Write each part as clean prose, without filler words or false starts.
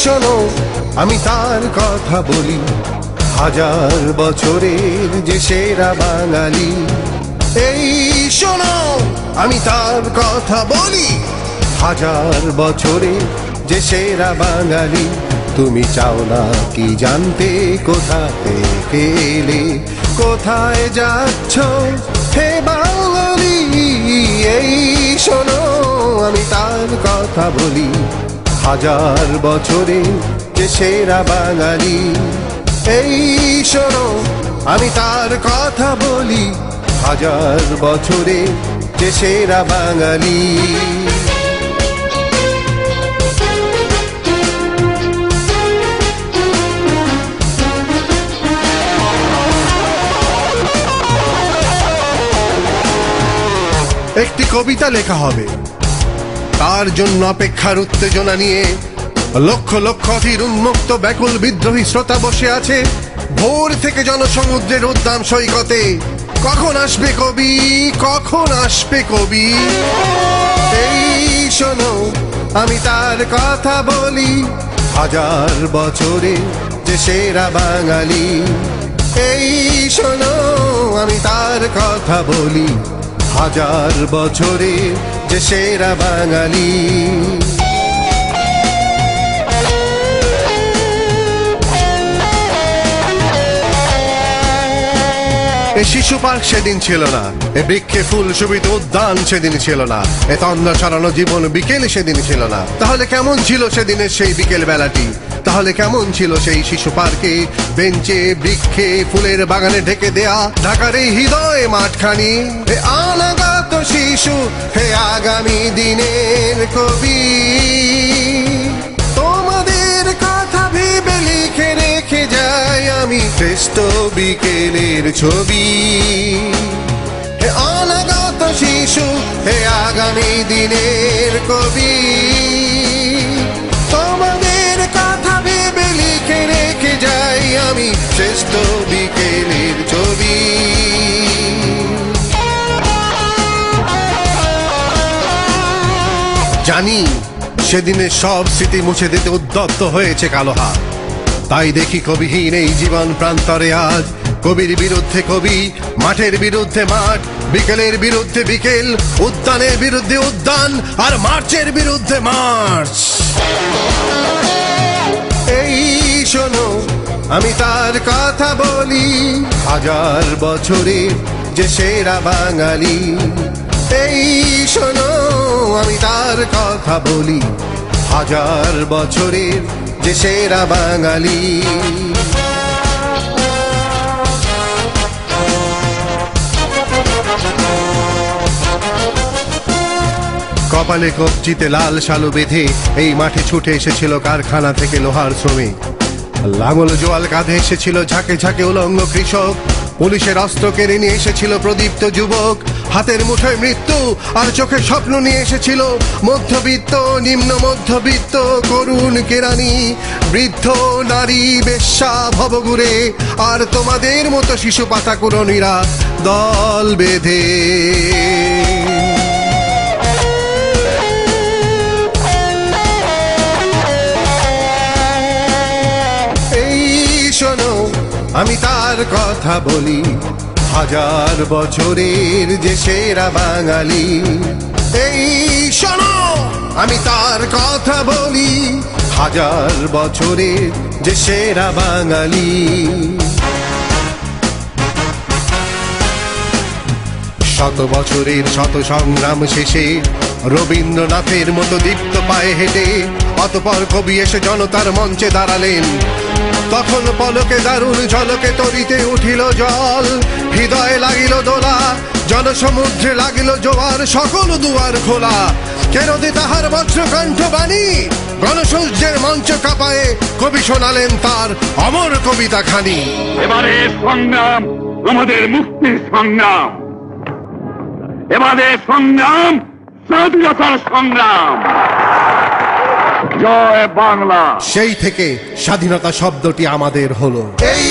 শোনো আমি তার কথা বলি, হাজার বছরের যে সেরা বাঙালি। এই শোনো আমি তার কথা বলি, হাজার বছরের যে সেরা বাঙালি। তুমি চাও না কি জানতে কোথা থেকে এলে, কোথায় যাচ্ছ হে বাঙালি? এই শোনো আমি তার কথা বলি, হাজার বছরে যে সেরা বাঙালি। এই শোনো আমি তার কথা বলি, হাজার বছরে যে সেরা বাঙালি। একটি কবিতা লেখা হবে, তার জন্য অপেক্ষার উত্তেজনা নিয়ে লক্ষ লক্ষ অধীর উন্মুক্ত ব্যাকুল বিদ্রোহী শ্রোতা বসে আছে ভোর থেকে জনসমুদ্রের উদ্যান সৈকতে। কখন আসবে কবি, কখন আসবে কবি? এই শোনো আমি তার কথা বলি, হাজার বছরে যে সেরা বাঙালি। এই শোনো আমি তার কথা বলি, হাজার বছরে যে সেরা বাঙালি। এ শিশু পার্ক সেদিন ছিল না, এ বৃক্ষে ফুল শোভিত উদ্যান সেদিন ছিল না, এ তন্দ্রা ছড়ানো জীবন বিকেল সেদিন ছিল না। তাহলে কেমন ছিল সেদিনের সেই বিকেল বেলাটি? তাহলে কেমন ছিল সেই শিশু পার্কে, বেঞ্চে, বৃক্ষে, ফুলের বাগানে ঢেকে দেয়া ঢাকার এই হৃদয় মাঠখানি? হে অনাগত শিশু, হে আগামী দিনের কবি, তোমাদের কথা ভেবে লিখে রেখে যাই আমি শ্রেষ্ঠ বিকেলের ছবি। হে অনাগত শিশু, হে আগামী দিনের কবি, তোমাদের কথা ভেবে লিখে রেখে যাই আমি শ্রেষ্ঠ বিকেলের ছবি। জানি সেদিনের সব স্মৃতি মুছে দিতে উদ্যত হয়েছে কালো হাত, তাই দেখি কবিহীন এই জীবন প্রান্তরে আজ কবির বিরুদ্ধে কবি, মাঠের বিরুদ্ধে মাঠ, বিকেলের বিরুদ্ধে বিকেল, উদ্যানের বিরুদ্ধে উদ্যান, আর মার্চের বিরুদ্ধে মার্চ। এই শোনো আমি তার কথা বলি, হাজার বছরে যে সেরা বাঙালি। এই শোনো আমি তার কথা বলি, হাজার বছরের যে সেরা বাঙালি। কপালে কবজিতে লাল শালু বেঁধে এই মাঠে ছুটে এসেছিল কারখানা থেকে লোহার শ্রমিক, লাঙল জোয়াল কাঁধে এসেছিল ঝাঁকে ঝাঁকে উলঙ্গ কৃষক, পুলিশের অস্ত্র কেড়ে নিয়ে এসেছিল প্রদীপ্ত যুবক, হাতের মুঠোয় মৃত্যু আর চোখে স্বপ্ন নিয়ে এসেছিল মধ্যবিত্ত, নিম্ন মধ্যবিত্ত, করুণ কেরানি, বৃদ্ধ, নারী, বেশ্যা, ভবঘুরে, আর তোমাদের মতো শিশু পাতা কুড়নীরা দল বেঁধে। শোনো আমি তার কথা বলি, হাজার বছরের যে সেরা বাঙালি। এই শোনো আমি তার কথা বলি, হাজার বছরের যে সেরা বাঙালি। শত বছরের শত সংগ্রাম শেষে রবীন্দ্রনাথের মতো দীপ্ত পায়ে হেঁটে অতপর কবি এসে জনতার মঞ্চে দাঁড়ালেন। তখন পলকে দারুণ ঝলকে তরিতে উঠিল জল, হৃদয়ে লাগিল দোলা, জনসমুদ্রে লাগিল জোয়ার, সকল দুয়ার খোলা। কেরদে তাহার বজ্রকণ্ঠ বাণী, গণসূর্যের মঞ্চ কাঁপায়ে কবি শোনালেন তার অমর কবিতা খানি। এবারে সংগ্রাম আমাদের মুক্তির সংগ্রাম, এবারে সংগ্রাম স্বাধীনতার সংগ্রাম। জয় বাংলা। সেই থেকে স্বাধীনতা শব্দটি আমাদের হলো। এই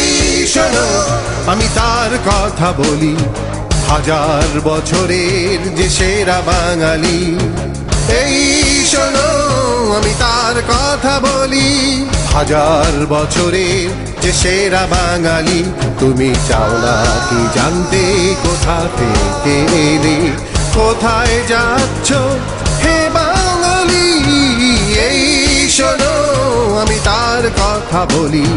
শোনো আমি তার কথা বলি, হাজার বছরের যে সেরা বাঙালি। এই শোনো আমি তার কথা বলি। হাজার বছরের যে সেরা বাঙালি, তুমি চাও না কি জানতে কোথা থেকে এলে, কোথায় যাচ্ছ হে বাঙালি? এই শোনো আমি তার কথা বলি,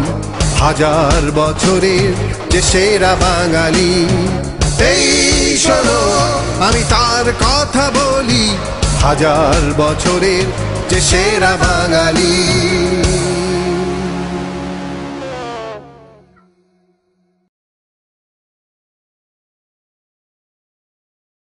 হাজার বছরের যে সেরা বাঙালি। এই শোনো আমি তার কথা বলি, হাজার বছরের যে সেরা বাঙালি।